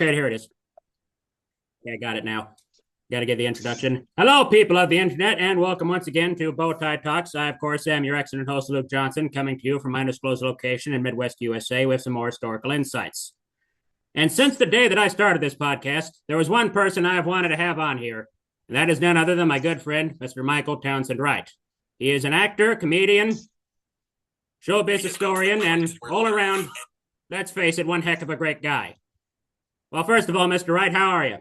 Okay, here it is. Yeah, got it now. Got to get the introduction. Hello, people of the internet, and welcome once again to Bowtie Talks. I, of course, am your excellent host, Luke Johnson, coming to you from my undisclosed location in Midwest USA with some more historical insights. And since the day that I started this podcast, there was one person I have wanted to have on here, and that is none other than my good friend, Mr. Michael Townsend Wright. He is an actor, comedian, showbiz historian, and all around, let's face it, one heck of a great guy. Well, first of all, Mr. Wright, how are you?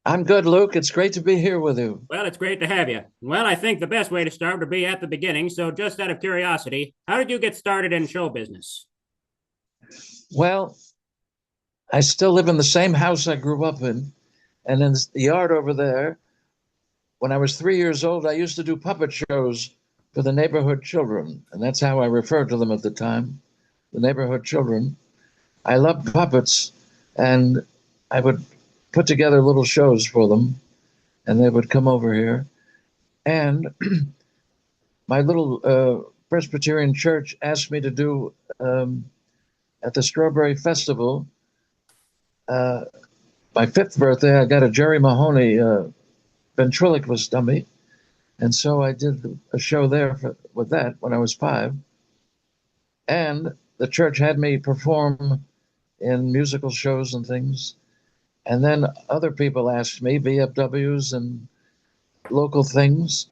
I'm good, Luke. It's great to be here with you. Well, it's great to have you. Well, I think the best way to start would be at the beginning. So, just out of curiosity, how did you get started in show business? Well, I still live in the same house I grew up in, and in the yard over there, when I was 3 years old, I used to do puppet shows for the neighborhood children, and that's how I referred to them at the time, the neighborhood children. I loved puppets, and I would put together little shows for them, and they would come over here. And my little Presbyterian church asked me to do at the Strawberry Festival. Uh, my fifth birthday, I got a Jerry Mahoney ventriloquist dummy, and so I did a show there with that when I was 5. And the church had me perform in musical shows and things. And then other people asked me, VFWs and local things.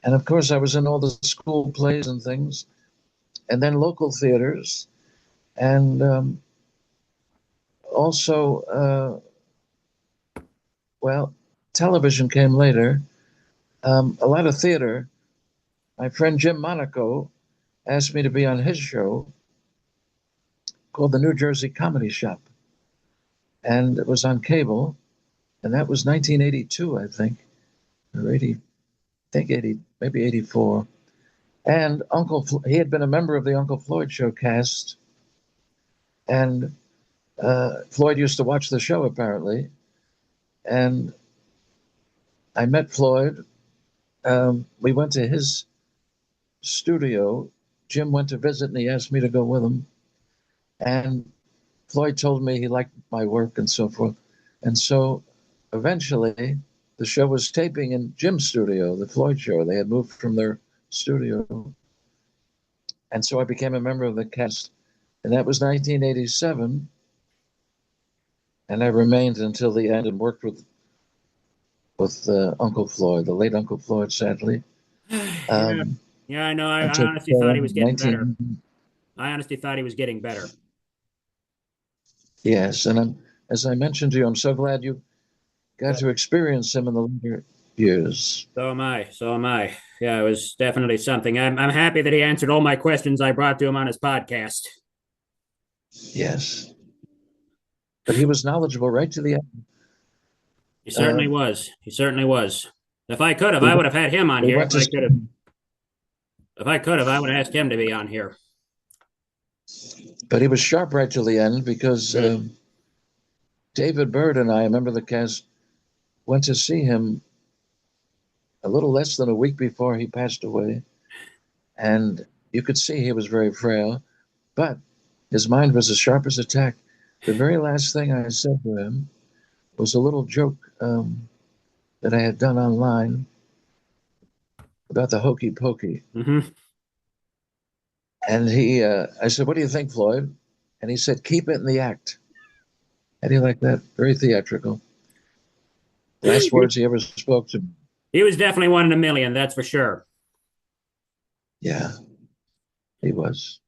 And of course, I was in all the school plays and things, and then local theaters. And also, well, television came later. A lot of theater. My friend Jim Monaco asked me to be on his show called the New Jersey Comedy Shop. And it was on cable. And that was 1982, I think, or 80, I think 80, maybe 84. And he had been a member of the Uncle Floyd show cast. And Floyd used to watch the show, apparently. And I met Floyd. We went to his studio. Jim went to visit, and he asked me to go with him. And Floyd told me he liked my work and so forth. And so eventually, the show was taping in Jim's studio, the Floyd show. They had moved from their studio. And so I became a member of the cast. And that was 1987. And I remained until the end and worked with Uncle Floyd, the late Uncle Floyd, sadly. Yeah, yeah, I know. I Until honestly thought he was getting better. 19. I honestly thought he was getting better. Yes, and as I mentioned to you, I'm so glad you got But to experience him in the later years. so am I. So am I. Yeah, it was definitely something. I'm happy that he answered all my questions I brought to him on his podcast. Yes, but he was knowledgeable right to the end. He certainly Um, was. He certainly was. If I could have, we I would went, have had him on we here. went If to I see could have, him, if I could have, I would have asked him to be on here. but he was sharp right to the end because Mm. David Byrd and I, a member of the cast, went to see him a little less than a week before he passed away, and you could see he was very frail, but his mind was as sharp as a tack. The very last thing I said to him was a little joke that I had done online about the hokey pokey. Mm-hmm. And I said, "What do you think, Floyd?" And he said, "Keep it in the act." How do you like that? Very theatrical. Last words he ever spoke to me. He was definitely one in a million, that's for sure. Yeah, he was.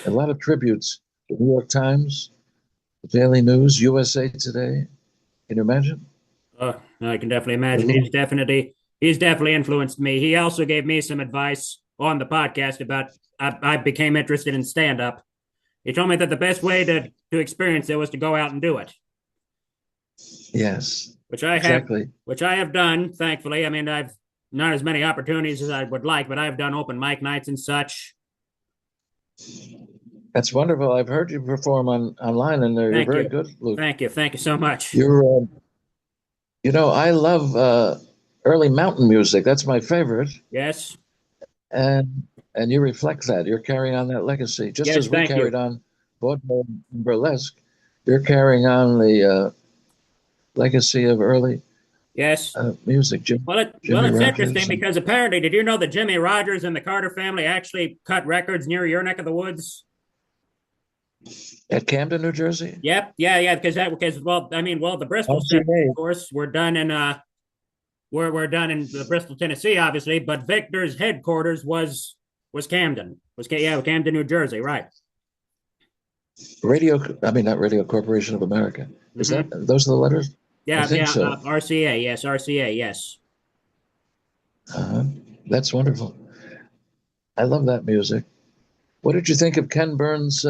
A lot of tributes. The New York Times, the Daily News, USA Today. Can you imagine? I can definitely A imagine. little, He's definitely influenced me. He also gave me some advice on the podcast about I became interested in stand up. He told me that the best way to experience it was to go out and do it, yes, which I have exactly. which I have done, thankfully. I mean, I've not as many opportunities as I would like, but I've done open mic nights and such. That's wonderful. I've heard you perform online, and you're Thank very you. good, Luke. Thank you so much. You're, I love early mountain music. That's my favorite. Yes. and and you reflect that. You're carrying on that legacy, just Yes, as we thank carried you. on vaudeville and burlesque. You're carrying on the legacy of early Yes. music, Well, Jimmy it's interesting Rogers. And because apparently, did you know that Jimmy Rogers and the Carter family actually cut records near your neck of the woods? at Camden, New Jersey? Yep. Yeah. Because well, I mean, well, the Bristol sessions, RCA. of course, were done in were done in the Bristol, Tennessee, obviously, but Victor's headquarters was Camden. Camden, New Jersey, right? I mean, not Radio Corporation of America. Is that, Hmm. those are the letters? I think Yeah. so. RCA, yes, RCA, yes. Uh-huh. That's wonderful. I love that music. What did you think of Ken Burns'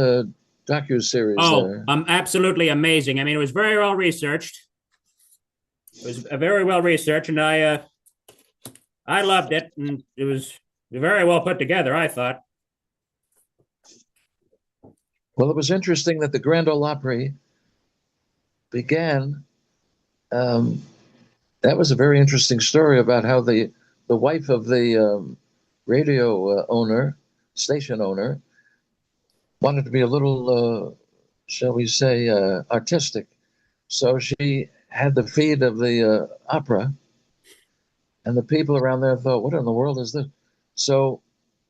docu-series Oh, there? absolutely amazing. I mean, it was very well researched. It was very well researched, and I loved it, and it was very well put together, I thought. Well, it was interesting that the Grand Ole Opry began. Um, that was a very interesting story about how the wife of the radio owner, station owner, wanted to be a little, shall we say, artistic. So she had the feed of the opera, and the people around there thought, "What in the world is this?" So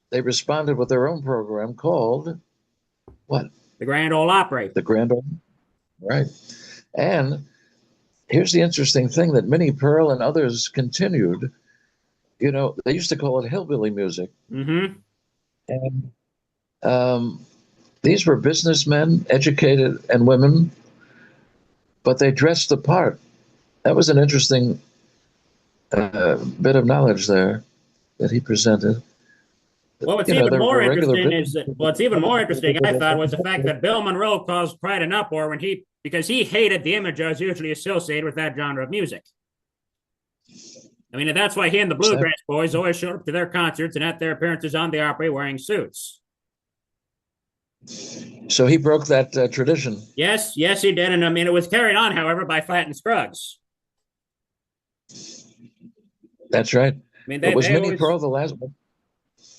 they responded with their own program called what? The Grand Ole Opry. The Grand Ole, right? And here's the interesting thing that Minnie Pearl and others continued. You know, they used to call it hillbilly music, Mm-hmm. and um, these were businessmen, educated, and women, but they dressed the part. That was an interesting bit of knowledge there that he presented. Well, what's You know, even there more were regular interesting business. is that what's even more interesting, I thought, was the fact that Bill Monroe caused quite an uproar when because he hated the image I was usually associated with that genre of music. I mean, that's why he and the Bluegrass Boys always showed up to their concerts and at their appearances on the Opry wearing suits. So he broke that tradition. Yes, he did. And I mean, it was carried on, however, by Fat and Scruggs. That's right. I mean, But was they Minnie always, Pearl the last one?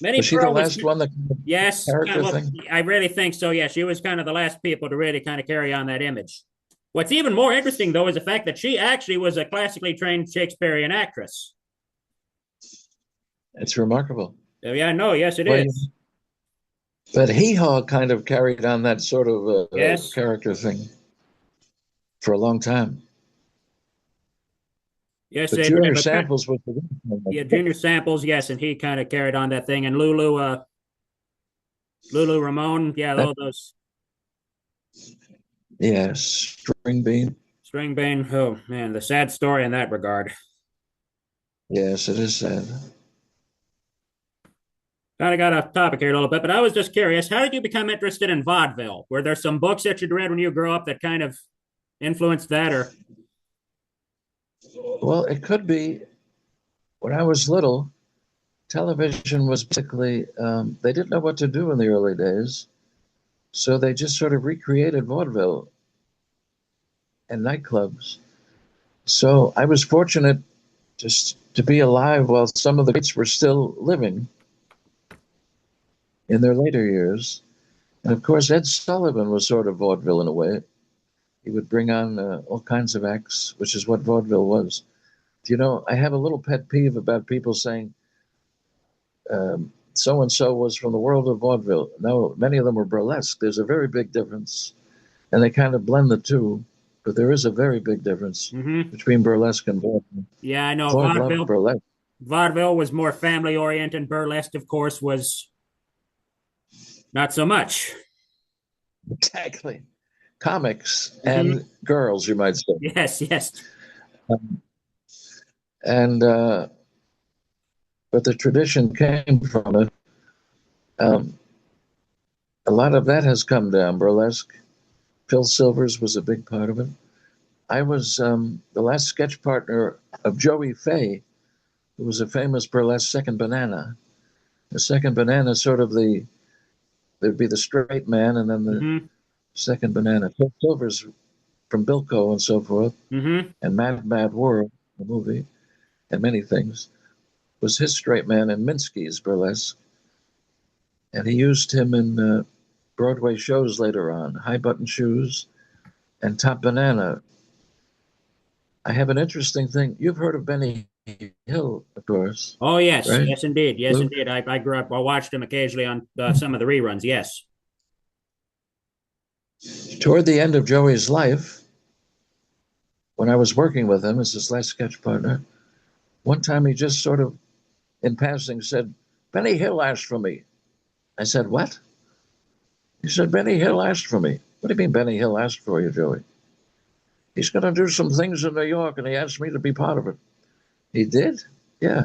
Minnie Was she the Pearl was, last one, the yes, character well, thing? I really think so. Yeah, she was kind of the last people to really kind of carry on that image. What's even more interesting, though, is the fact that she actually was a classically trained Shakespearean actress. It's remarkable. Yeah, no, yes, it Well, is. but Hee Haw kind of carried on that sort of Yes, character thing for a long time. yes, But they did. Junior But Samples was yeah, the Junior Samples, yes, and he kind of carried on that thing. And Lulu Ramon, yeah, that, those yes, String Bean. String Bean. Oh man, the sad story in that regard. Yes, it is sad. Kind of got off topic here a little bit, but I was just curious. How did you become interested in vaudeville? Were there some books that you'd read when you grew up that kind of influenced that, or? Well, it could be when I was little, television was basically, they didn't know what to do in the early days. So they just sort of recreated vaudeville and nightclubs. So I was fortunate just to be alive while some of the greats were still living in their later years. And of course, Ed Sullivan was sort of vaudeville in a way. He would bring on all kinds of acts, which is what vaudeville was. You know, I have a little pet peeve about people saying so and so was from the world of vaudeville. No, many of them were burlesque. There's a very big difference, and they kind of blend the two, but there is a very big difference Mm-hmm. between burlesque and vaudeville. Yeah, I know. Floyd loved burlesque. Vaudeville was more family oriented. Burlesque, of course, was not so much. Exactly. Comics Mm-hmm. and girls, you might say. Yes. Um, and but the tradition came from it. Um, a lot of that has come down. Burlesque. Phil Silvers was a big part of it. I was the last sketch partner of Joey Fay, who was a famous burlesque second banana. The second banana is sort of there'd be the straight man and then the Mm-hmm. second banana. Phil Silvers from Bilko and so forth, Mm-hmm. and Mad World, the movie, and many things, was his straight man in Minsky's burlesque. And he used him in Broadway shows later on, High Button Shoes and Top Banana. I have an interesting thing. You've heard of Benny Hill, of course, Oh, yes. right, Yes, indeed. Yes, Luke? indeed. I grew up, I watched him occasionally on some of the reruns. Yes. Toward the end of Joey's life, when I was working with him as his last sketch partner, one time he just sort of, in passing, said, Benny Hill asked for me. I said, what? He said, Benny Hill asked for me. What do you mean Benny Hill asked for you, Joey? He's going to do some things in New York, and he asked me to be part of it. He did? Yeah.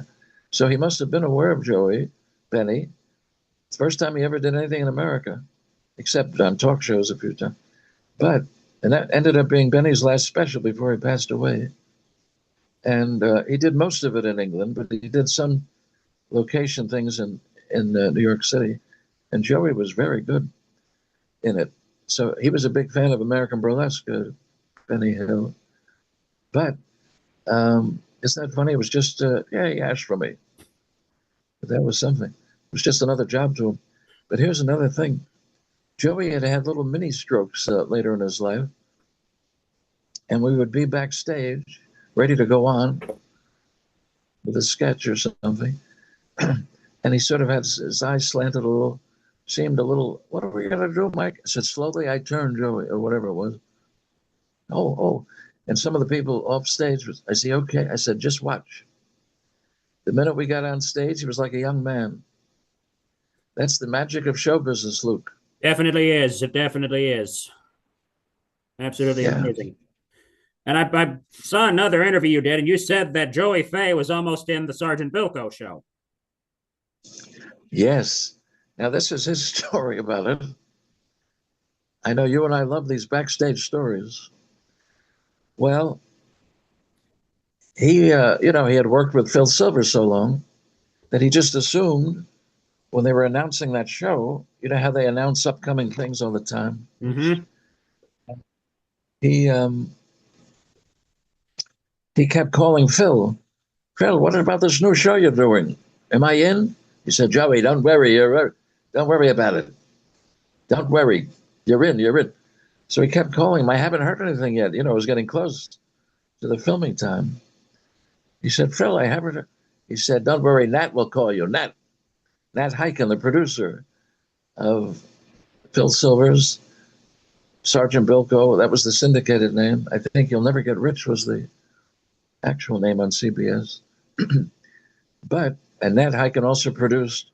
So he must have been aware of Joey, Benny. It's the first time he ever did anything in America, except on talk shows a few times. And that ended up being Benny's last special before he passed away. And he did most of it in England, but he did some location things in New York City. And Joey was very good in it. So he was a big fan of American burlesque, Benny Hill. But isn't that funny? It was just, yeah, he asked for me. But that was something. It was just another job to him. But here's another thing. Joey had had little mini strokes later in his life. And we would be backstage, ready to go on with a sketch or something. And he sort of had his eyes slanted a little, seemed a little, what are we going to do, Mike? I said, slowly I turned, Joey, or whatever it was. Oh. And some of the people off stage, I said, okay. I said, just watch. The minute we got on stage, he was like a young man. That's the magic of show business, Luke. Definitely is. It definitely is. Absolutely Yeah. amazing. And I saw another interview you did, and you said that Joey Faye was almost in the Sergeant Bilko show. Yes. Now, this is his story about it. I know you and I love these backstage stories. Well, he had worked with Phil Silver so long that he just assumed when they were announcing that show, you know how they announce upcoming things all the time. Mm-hmm. He he kept calling Phil. Phil, what about this new show you're doing? Am I in? He said, Joey, don't worry. Don't worry about it. Don't worry. You're in. You're in. So he kept calling him. I haven't heard anything yet. You know, it was getting close to the filming time. He said, Phil, I haven't heard. He said, don't worry. Nat will call you. Nat Hiken, the producer of Phil Silver's Sergeant Bilko. That was the syndicated name. I think You'll Never Get Rich was the actual name on CBS. And Nat Hiken also produced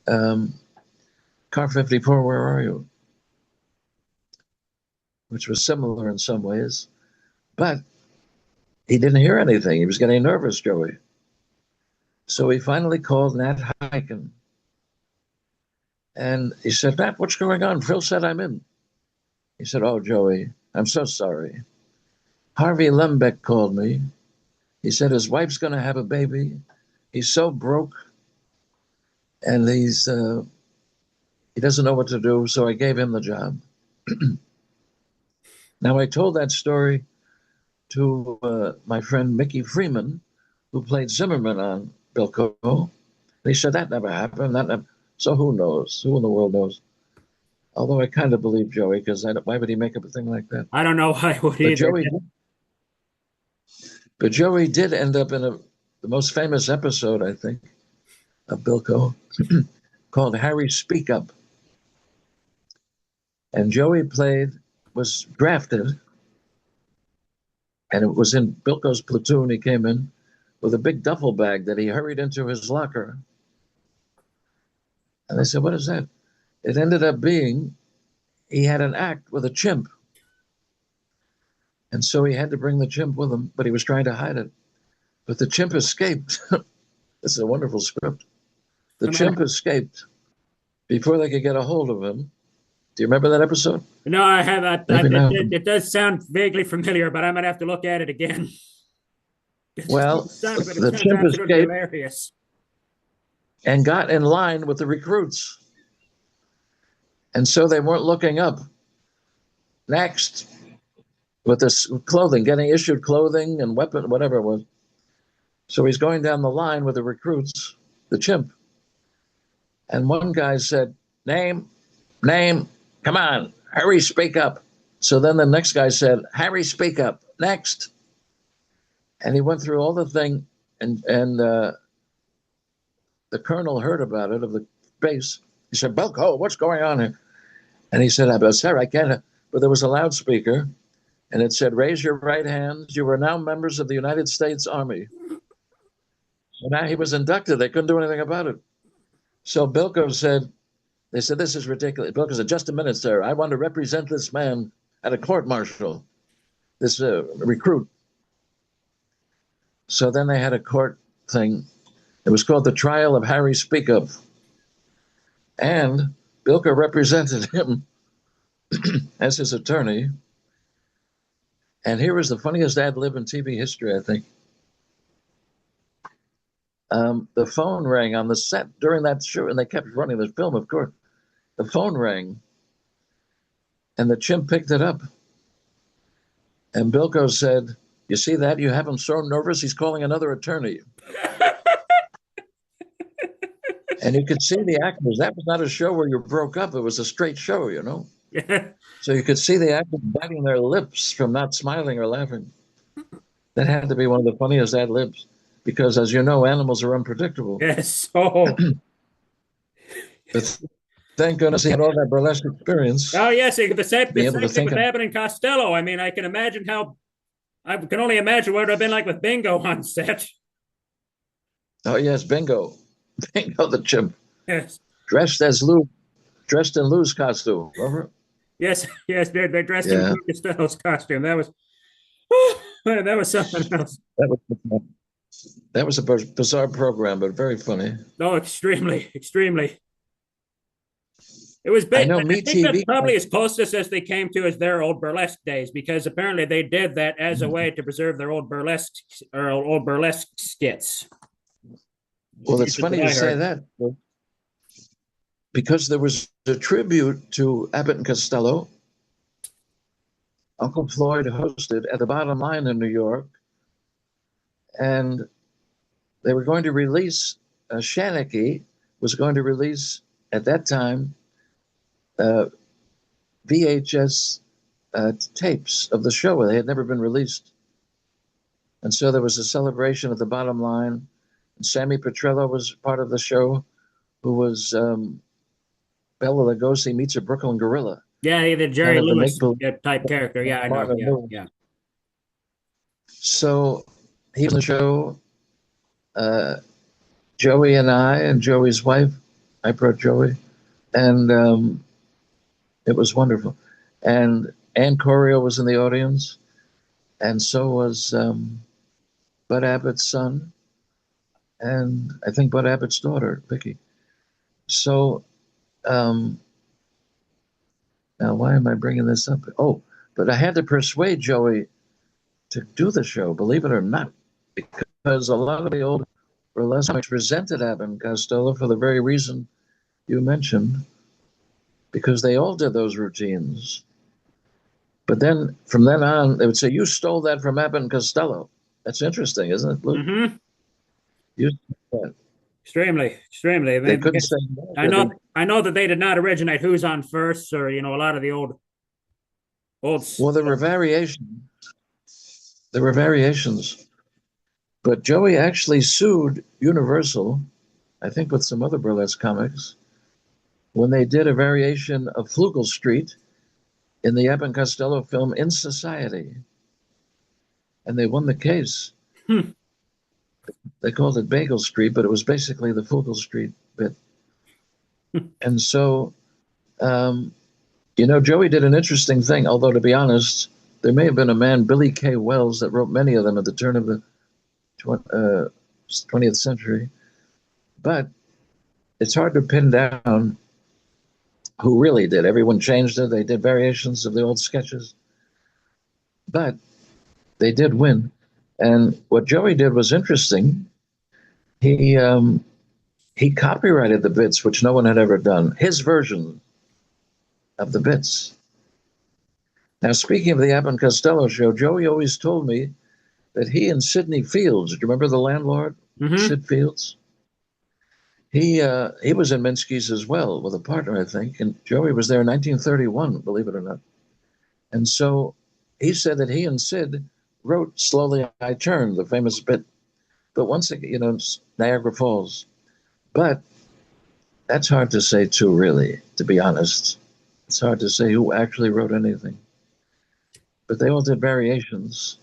Car 54, Where Are You? Which was similar in some ways. But he didn't hear anything. He was getting nervous, Joey. So he finally called Nat Hiken. And he said, Nat, what's going on? Phil said I'm in. He said, oh, Joey, I'm so sorry. Harvey Lembeck called me. He said his wife's going to have a baby. He's so broke. And he doesn't know what to do. So I gave him the job. Now, I told that story to my friend Mickey Freeman, who played Zimmerman on Bilko. And he said, that never happened. So who knows? Who in the world knows? Although I kind of believe Joey, because why would he make up a thing like that? I don't know why I would either. But Joey did end up in the most famous episode, I think, of Bilko, called Harry Speak Up. And Joey was drafted, and it was in Bilko's platoon. He came in with a big duffel bag that he hurried into his locker. And they said, what is that? It ended up being he had an act with a chimp. And so he had to bring the chimp with him, but he was trying to hide it. But the chimp escaped. It's a wonderful script. The chimp escaped before they could get a hold of him. Do you remember that episode? No, I have. It does sound vaguely familiar, but I'm gonna have to look at it again. Well, it sounds the chimp absolutely escaped hilarious. and got in line with the recruits. And so they weren't looking up. Next, with this clothing, getting issued clothing and weapon, whatever it was. So he's going down the line with the recruits, the chimp. And one guy said, name, come on, hurry, speak up. So then the next guy said, Harry, speak up. Next. And he went through all the thing, and the colonel heard about it of the base. He said, Belko, what's going on here? And he said, sir, I can't. But there was a loudspeaker, and it said, raise your right hands. You are now members of the United States Army. So now he was inducted. They couldn't do anything about it. So Bilko said, they said, this is ridiculous. Bilko said, just a minute, sir. I want to represent this man at a court martial, this recruit. So then they had a court thing. It was called the Trial of Harry Speak Up. And Bilko represented him as his attorney. And here is the funniest ad lib in TV history, I think. The phone rang on the set during that show, and they kept running the film, of course. The phone rang, and the chimp picked it up. And Bilko said, you see that? You have him so nervous, he's calling another attorney. And you could see the actors. That was not a show where you broke up. It was a straight show, you know? So you could see the actors biting their lips from not smiling or laughing. That had to be one of the funniest ad libs. Because, as you know, animals are unpredictable. Yes. Oh. But thank goodness he had all that burlesque experience. Oh, yes. The same thing with Abbott and Costello. I mean, I can only imagine what it would have been like with Bingo on set. Oh, yes, Bingo. Bingo the chimp. Yes. Dressed in Lou's costume. Remember? Yes, they dressed in Lou Costello's costume. That was something else. That was a bizarre program, but very funny. No, extremely, extremely. It was big. I think that's probably as closest as they came to as their old burlesque days, because apparently they did that as a way to preserve their old burlesque skits. Well, it's funny you say that, because there was a tribute to Abbott and Costello. Uncle Floyd hosted at the Bottom Line in New York, and they were going to release, Shanachie was going to release, at that time, VHS tapes of the show. They had never been released. And so there was a celebration at the Bottom Line. And Sammy Petrello was part of the show, who was Bela Lugosi meets a Brooklyn gorilla. Yeah, the Jerry Lewis type character. Yeah, I know. Yeah. So he was on the show. Joey and I and Joey's wife, I brought Joey, and it was wonderful. And Ann Corio was in the audience, and so was Bud Abbott's son, and I think Bud Abbott's daughter, Vicky. So now why am I bringing this up? Oh, but I had to persuade Joey to do the show, believe it or not, because a lot of the old burlesque comics resented Abbott and Costello for the very reason you mentioned, because they all did those routines. But then, from then on, they would say, you stole that from Abbott and Costello. That's interesting, isn't it, Luke? Mm-hmm. You Extremely. They couldn't say no. I know that they did not originate Who's on First, or a lot of the old. Well, there were variations. But Joey actually sued Universal, I think with some other burlesque comics, when they did a variation of Flugel Street in the Abbott and Costello film In Society. And they won the case. They called it Bagel Street, but it was basically the Flugel Street bit. And so, Joey did an interesting thing, although to be honest, there may have been a man, Billy K. Wells, that wrote many of them at the turn of the 20th century. But it's hard to pin down who really did. Everyone changed it. They did variations of the old sketches. But they did win. And what Joey did was interesting. He copyrighted the bits, which no one had ever done, his version of the bits. Now, speaking of the Abbott and Costello show, Joey always told me that he and Sidney Fields, do you remember the landlord, Sid Fields? He was in Minsky's as well with a partner, I think, and Joey was there in 1931, believe it or not. And so he said that he and Sid wrote Slowly I Turn, the famous bit. But once again, Niagara Falls. But that's hard to say too, really, to be honest. It's hard to say who actually wrote anything. But they all did variations.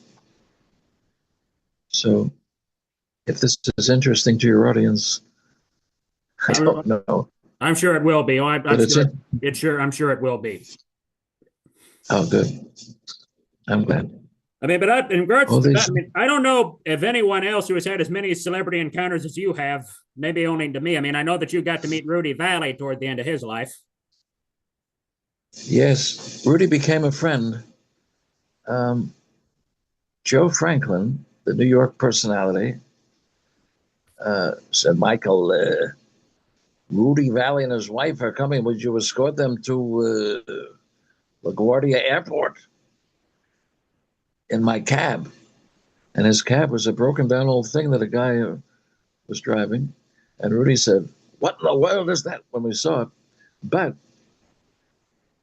So if this is interesting to your audience, I don't know. I'm sure it will be. I'm sure it will be. Oh, good. I'm glad. I mean, but in regards to that, I mean, I don't know if anyone else who has had as many celebrity encounters as you have, maybe only to me. I mean, I know that you got to meet Rudy Valley toward the end of his life. Yes, Rudy became a friend. Joe Franklin, the New York personality, said, Michael, Rudy Valley and his wife are coming. Would you escort them to LaGuardia Airport? In my cab. And his cab was a broken down old thing that a guy was driving. And Rudy said, what in the world is that, when we saw it? But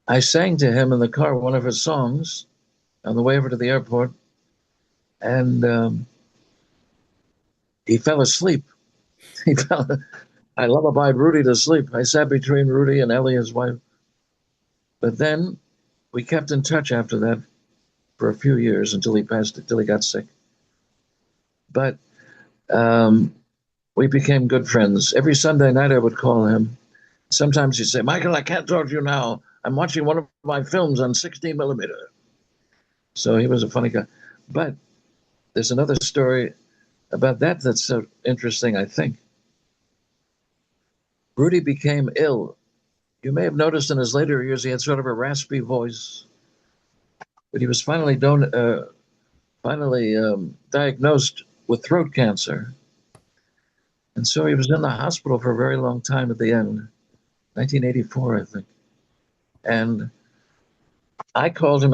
I sang to him in the car one of his songs on the way over to the airport. And he fell asleep. I lullabied Rudy to sleep. I sat between Rudy and Ellie, his wife. But then we kept in touch after that for a few years until he got sick. But we became good friends. Every Sunday night I would call him. Sometimes he'd say, Michael, I can't talk to you now. I'm watching one of my films on 16 millimeter. So he was a funny guy. But there's another story about that that's so interesting, I think. Rudy became ill. You may have noticed in his later years he had sort of a raspy voice. But he was finally diagnosed with throat cancer. And so he was in the hospital for a very long time at the end, 1984, I think. And I called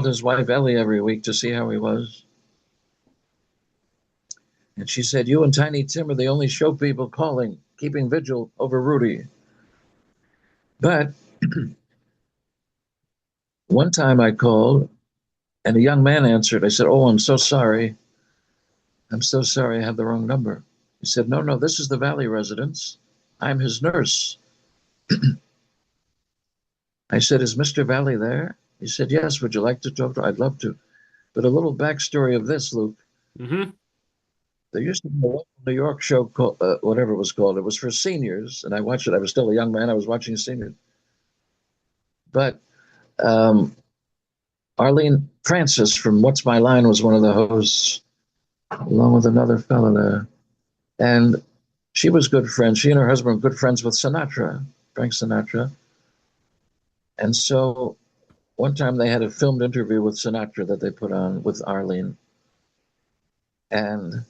his wife Ellie every week to see how he was. And she said, you and Tiny Tim are the only show people calling, keeping vigil over Rudy. But one time I called and a young man answered. I said, oh, I'm so sorry. I'm so sorry, I have the wrong number. He said, no, this is the Valley residence. I'm his nurse. I said, is Mr. Valley there? He said, yes, would you like to talk to him? I'd love to. But a little backstory of this, Luke. Mm-hmm. There used to be a local New York show called, whatever it was called. It was for seniors, and I watched it. I was still a young man. I was watching seniors. But Arlene Francis from What's My Line was one of the hosts, along with another fellow there. And she was good friends. She and her husband were good friends with Sinatra, Frank Sinatra. And so one time they had a filmed interview with Sinatra that they put on with Arlene. And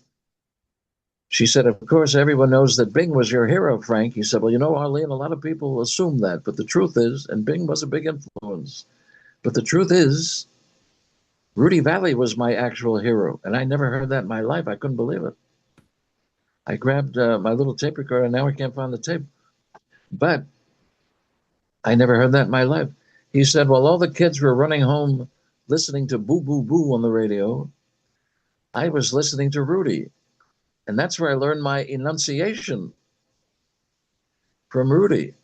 she said, of course, everyone knows that Bing was your hero, Frank. He said, well, you know, Arlene, a lot of people assume that. But the truth is, and Bing was a big influence, but the truth is, Rudy Valley was my actual hero. And I never heard that in my life. I couldn't believe it. I grabbed my little tape recorder, and now I can't find the tape. But I never heard that in my life. He said, well, all the kids were running home listening to Boo Boo Boo on the radio. I was listening to Rudy. And that's where I learned my enunciation from Rudy,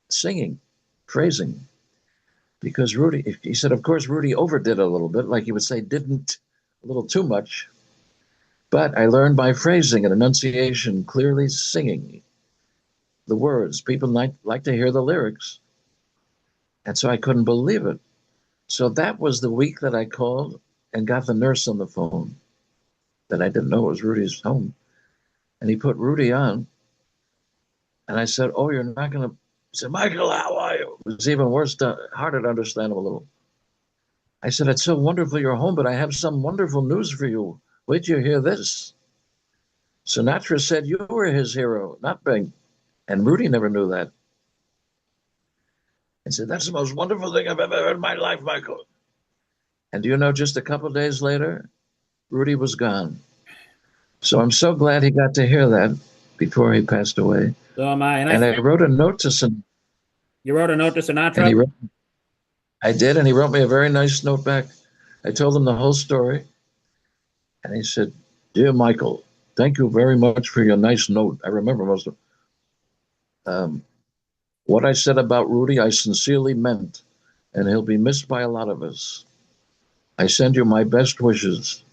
singing, phrasing. Because Rudy, he said, of course, Rudy overdid it a little bit, like he would say, didn't, a little too much. But I learned by phrasing and enunciation, clearly singing the words. People like to hear the lyrics. And so I couldn't believe it. So that was the week that I called and got the nurse on the phone that I didn't know it was Rudy's home. And he put Rudy on. And I said, oh, you're not going to... He said, Michael, how are you? It was even worse, harder to understand him a little. I said, it's so wonderful you're home, but I have some wonderful news for you. Wait till you hear this. Sinatra said you were his hero, not Bing. And Rudy never knew that. I said, that's the most wonderful thing I've ever heard in my life, Michael. And do you know, just a couple of days later, Rudy was gone. So I'm so glad he got to hear that before he passed away. So am I. And I wrote a note to Sinatra. You wrote a note to Sinatra? And I did, and he wrote me a very nice note back. I told him the whole story, and he said, "Dear Michael, thank you very much for your nice note. I remember most of what I said about Rudy. I sincerely meant, and he'll be missed by a lot of us. I send you my best wishes,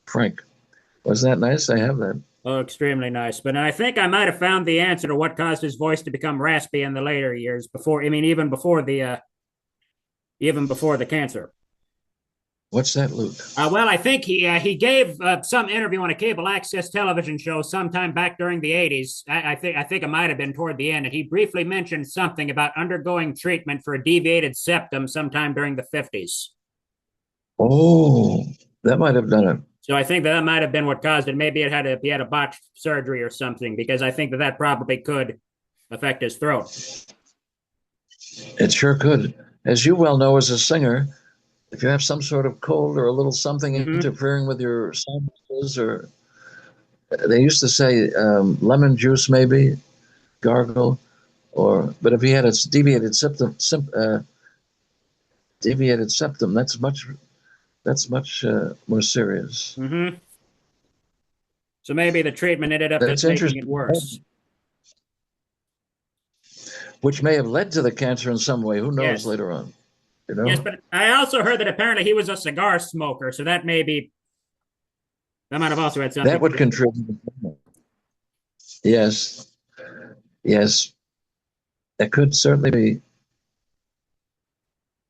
Frank." Wasn't that nice? I have that. Oh, extremely nice. But I think I might have found the answer to what caused his voice to become raspy in the later years. Before, I mean, even before the cancer. What's that, Luke? Well, I think he gave some interview on a cable access television show sometime back during the '80s. I think it might have been toward the end, and he briefly mentioned something about undergoing treatment for a deviated septum sometime during the '50s. Oh, that might have done it. So I think that might have been what caused it. Maybe he had a botched surgery or something, because I think that probably could affect his throat. It sure could. As you well know, as a singer, if you have some sort of cold or a little something interfering with your sinuses, or they used to say lemon juice, maybe gargle, but if he had a deviated septum, that's much more serious. Mm-hmm. So maybe the treatment ended up That's just making interesting. it worse. Which may have led to the cancer in some way. Who knows Yes. later on? You know? Yes, but I also heard that apparently he was a cigar smoker, so that might have also had something. That would contribute. Yes. Yes. That could certainly be.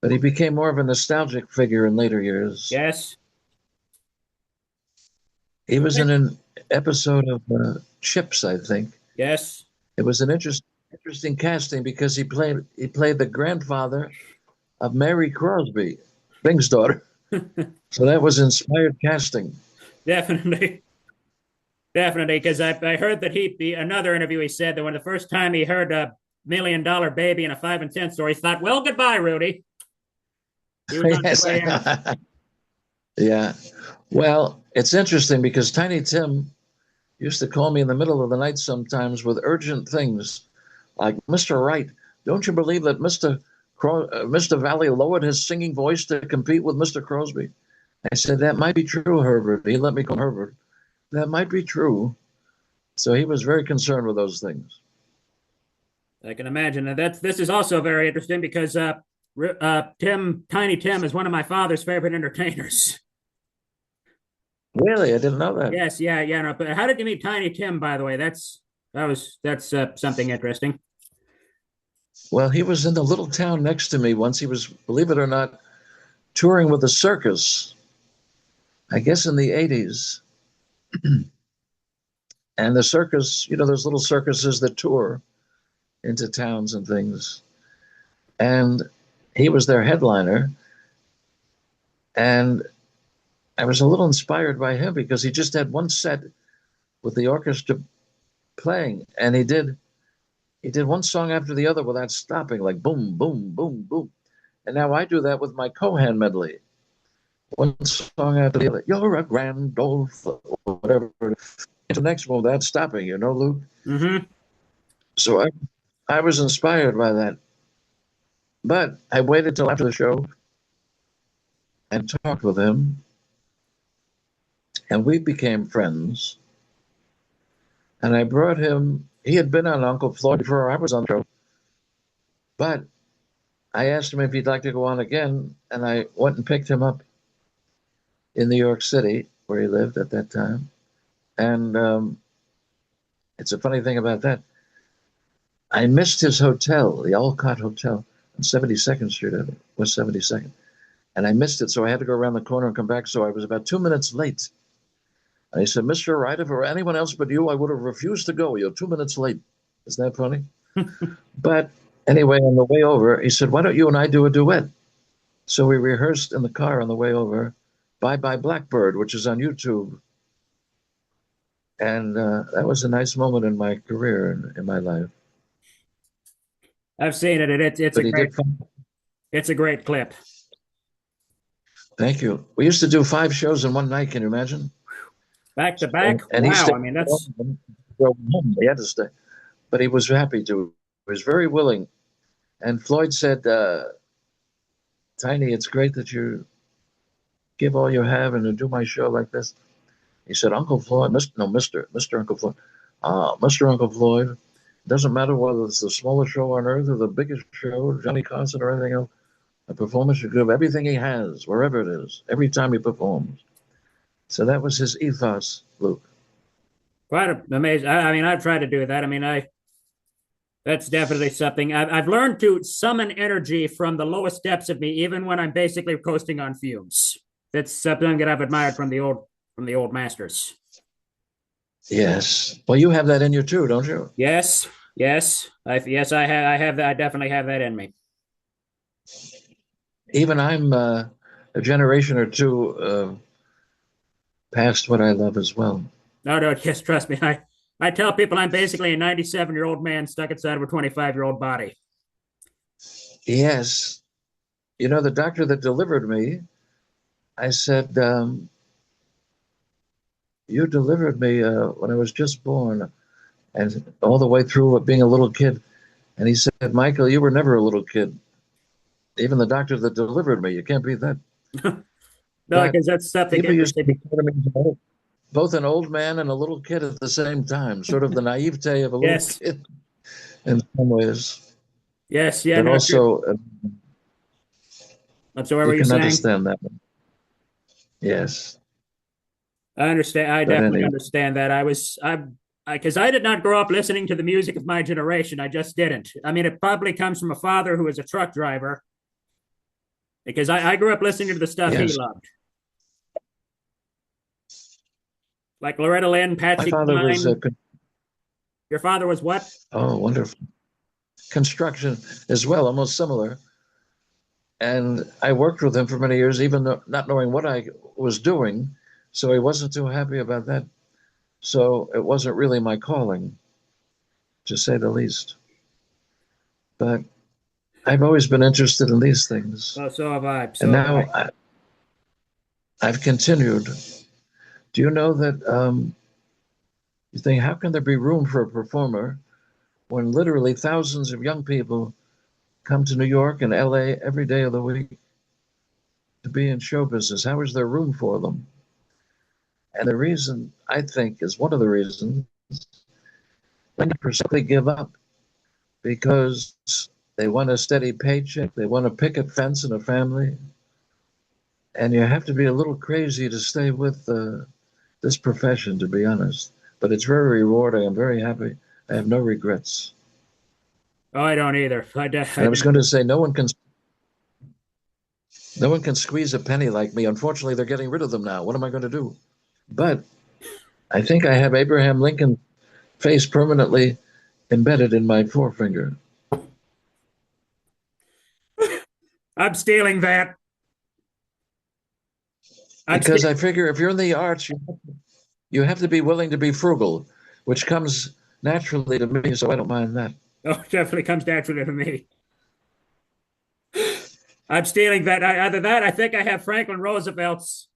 But he became more of a nostalgic figure in later years. Yes. He was in an episode of Chips, I think. Yes. It was an interesting casting because he played the grandfather of Mary Crosby, Bing's daughter. So that was inspired casting. Definitely. Definitely, because I heard that another interview, he said that when the first time he heard a $1 Million Baby in a 5 and 10 story, he thought, well, goodbye, Rudy. Yes. Yeah. Well, it's interesting because Tiny Tim used to call me in the middle of the night sometimes with urgent things like, "Mr. Wright, don't you believe that Mr. Valley lowered his singing voice to compete with Mr. Crosby?" I said, "That might be true, Herbert." He let me call him Herbert. That might be true. So he was very concerned with those things. I can imagine. And this is also very interesting because Tiny Tim is one of my father's favorite entertainers. Really? I didn't know that. Yes, yeah. No, but how did you meet Tiny Tim, by the way? That's something interesting. Well, he was in the little town next to me once. He was, believe it or not, touring with a circus, I guess in the 80s. And the circus, those little circuses that tour into towns and things. And he was their headliner. And I was a little inspired by him because he just had one set with the orchestra playing, and he did one song after the other without stopping, like boom, boom, boom, boom. And now I do that with my Cohan medley. One song after the other. You're a grand old or whatever. The next one without stopping, Luke? Mm-hmm. So I was inspired by that. But I waited till after the show and talked with him. And we became friends. And I brought him, he had been on Uncle Floyd before I was on the show. But I asked him if he'd like to go on again. And I went and picked him up in New York City, where he lived at that time. And it's a funny thing about that. I missed his hotel, the Olcott Hotel on 72nd Street, West 72nd. And I missed it, so I had to go around the corner and come back. So I was about 2 minutes late. And he said, "Mr. Wright, if it were anyone else but you, I would have refused to go. You're 2 minutes late." Isn't that funny? But anyway, on the way over, he said, "Why don't you and I do a duet?" So we rehearsed in the car on the way over, "Bye Bye Blackbird," which is on YouTube. And that was a nice moment in my career, in my life. I've seen it. It's a great clip. Thank you. We used to do 5 shows in one night. Can you imagine? Back to back? And wow. I mean, that's... He had to stay. But he was happy to. He was very willing. And Floyd said, Tiny, it's great that you give all you have and to do my show like this. He said, Uncle Floyd, Mr. Uncle Floyd. Mr. Uncle Floyd, doesn't matter whether it's the smallest show on earth or the biggest show, Johnny Carson or anything else, a performer should give everything he has, wherever it is, every time he performs. So that was his ethos, Luke. Quite amazing. I mean, I've tried to do that. I mean, that's definitely something. I've learned to summon energy from the lowest depths of me, even when I'm basically coasting on fumes. That's something that I've admired from the old masters. Yes. Well, you have that in you too, don't you? Yes, yes, I have that. I definitely have that in me. Even I'm a generation or two past what I love as well. No, yes, trust me. I tell people I'm basically a 97-year-old man stuck inside of a 25-year-old body. Yes. You know, the doctor that delivered me, I said, you delivered me when I was just born and all the way through being a little kid. And he said, Michael, you were never a little kid. Even the doctor that delivered me, you can't beat that. No, because that's something people used to interesting. refer to me both an old man and a little kid at the same time, sort of the naivete of a little Yes, kid in some ways. yes, yeah. But No, also, I'm sorry. What you were you can saying? understand that one. Yes. I understand. I But definitely anyway, understand that. Because I did not grow up listening to the music of my generation. I just didn't. I mean, it probably comes from a father who was a truck driver. Because I grew up listening to the stuff he yes. loved, like Loretta Lynn, My Patsy father was, Cline. Your father was what? oh, wonderful. Construction as well, almost similar. And I worked with him for many years, even though not knowing what I was doing. So he wasn't too happy about that. So it wasn't really my calling, to say the least. But I've always been interested in these things. Oh, so have I. And So have now I. I've continued. Do you know that you think, how can there be room for a performer when literally thousands of young people come to New York and LA every day of the week to be in show business? How is there room for them? And the reason, I think, is one of the reasons 90% they give up because they want a steady paycheck, they want a picket fence and a family. And you have to be a little crazy to stay with this profession, to be honest. But it's very rewarding. I'm very happy. I have no regrets. Oh, I don't either. And I was going to say, no one can squeeze a penny like me. Unfortunately, they're getting rid of them now. What am I going to do? But I think I have Abraham Lincoln's face permanently embedded in my forefinger. I'm stealing that. Because I figure if you're in the arts, you have to be willing to be frugal, which comes naturally to me, so I don't mind that. Oh, it definitely comes naturally to me. I'm stealing that. Either that, I think I have Franklin Roosevelt's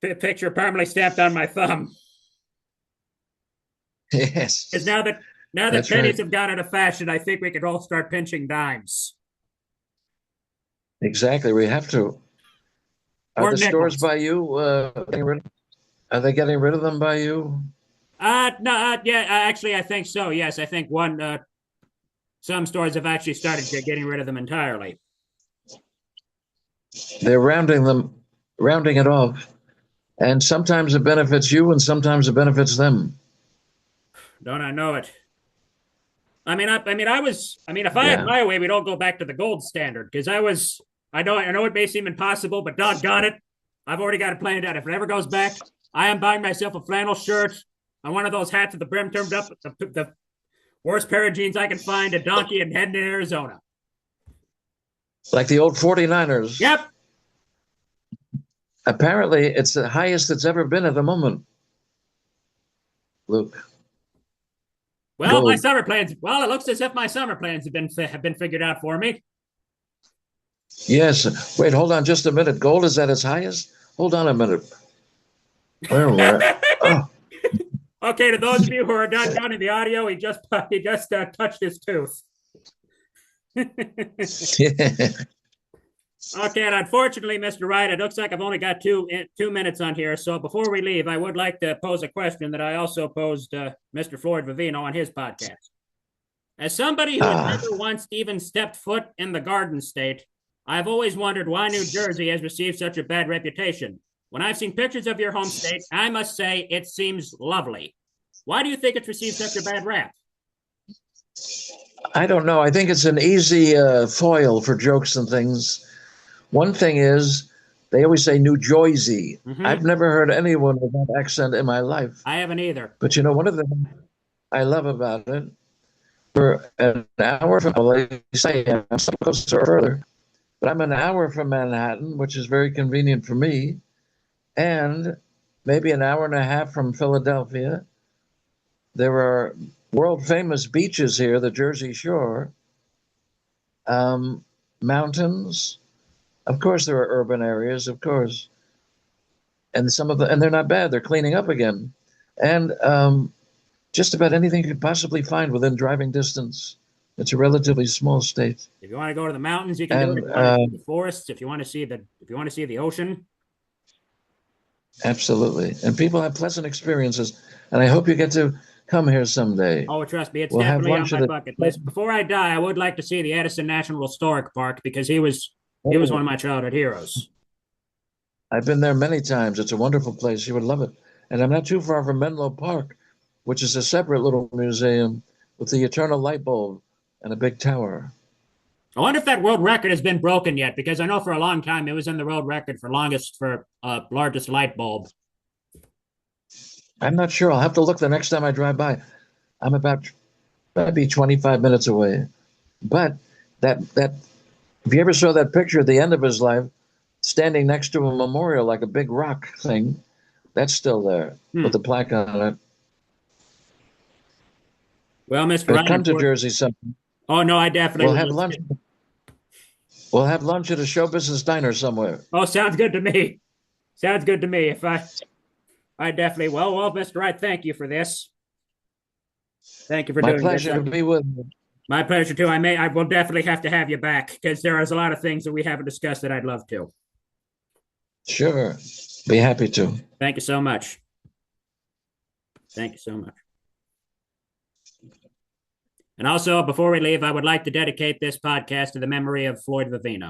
picture permanently stamped on my thumb. Yes. Because now that That's pennies right. have gone out of fashion, I think we could all start pinching dimes Exactly. We have to. Are or the stores nickels. by you are they getting rid of them by you? No, yeah, actually, I think so. Yes, I think some stores have actually started getting rid of them entirely. They're rounding it off. And sometimes it benefits you and sometimes it benefits them. Don't I know it? If I had Yeah. my way, we'd all go back to the gold standard because I know it may seem impossible, but doggone it, I've already got it planned out. If it ever goes back, I am buying myself a flannel shirt and one of those hats with the brim turned up, the worst pair of jeans I can find, a donkey, and heading to Arizona. Like the old 49ers. Yep. Apparently, it's the highest it's ever been at the moment, Luke. Well, my Gold. summer plans. Well, it looks as if my summer plans have been figured out for me. Yes. Wait, hold on just a minute. Gold is at its highest? Hold on a minute. Where am I? Oh. Okay, to those of you who are not down in the audio, he just touched his tooth. Yeah. Okay, and unfortunately, Mr. Wright, it looks like I've only got 2 minutes on here. So before we leave, I would like to pose a question that I also posed Mr. Floyd Vivino on his podcast. As somebody who has Ah, never once even stepped foot in the Garden State, I've always wondered why New Jersey has received such a bad reputation. When I've seen pictures of your home state, I must say it seems lovely. Why do you think it's received such a bad rap? I don't know. I think it's an easy foil for jokes and things. One thing is, they always say New Jersey. I've never heard anyone with that accent in my life. I haven't either. But you know, one of the things I love about it, for an hour from, well, they say I'm some closer or further, but I'm an hour from Manhattan, which is very convenient for me, and maybe an hour and a half from Philadelphia. There are world famous beaches here, the Jersey Shore, mountains. Of course, there are urban areas, of course, and and they're not bad. They're cleaning up again, and just about anything you could possibly find within driving distance. It's a relatively small state, If you want to go to the mountains, you can do it. and If you want to see the forests, if you want to see the ocean, absolutely. And people have pleasant experiences, and I hope you get to come here someday. oh, trust me, it's We'll have definitely on lunch my at bucket list. Before I die, I would like to see the Edison National Historic Park because he was one of my childhood heroes. I've been there many times. It's a wonderful place. You would love it. And I'm not too far from Menlo Park, which is a separate little museum with the eternal light bulb and a big tower. I wonder if that world record has been broken yet, because I know for a long time it was in the world record for largest light bulb. I'm not sure. I'll have to look the next time I drive by. I'm about maybe 25 minutes away. But that if you ever saw that picture at the end of his life, standing next to a memorial like a big rock thing, that's still there with the plaque on it. Well, Mr. But come Ryan, to Jersey sometime. oh no, I definitely We'll will. have lunch. We'll have lunch at a show business diner somewhere. Oh, sounds good to me. Sounds good to me. I definitely will. Well, Mr. Wright, thank you for this. Thank you for My doing this. pleasure to be with you. My pleasure too. I will definitely have to have you back because there is a lot of things that we haven't discussed that I'd love to. Sure. Be happy to. Thank you so much. Thank you so much. And also, before we leave, I would like to dedicate this podcast to the memory of Floyd Vivino.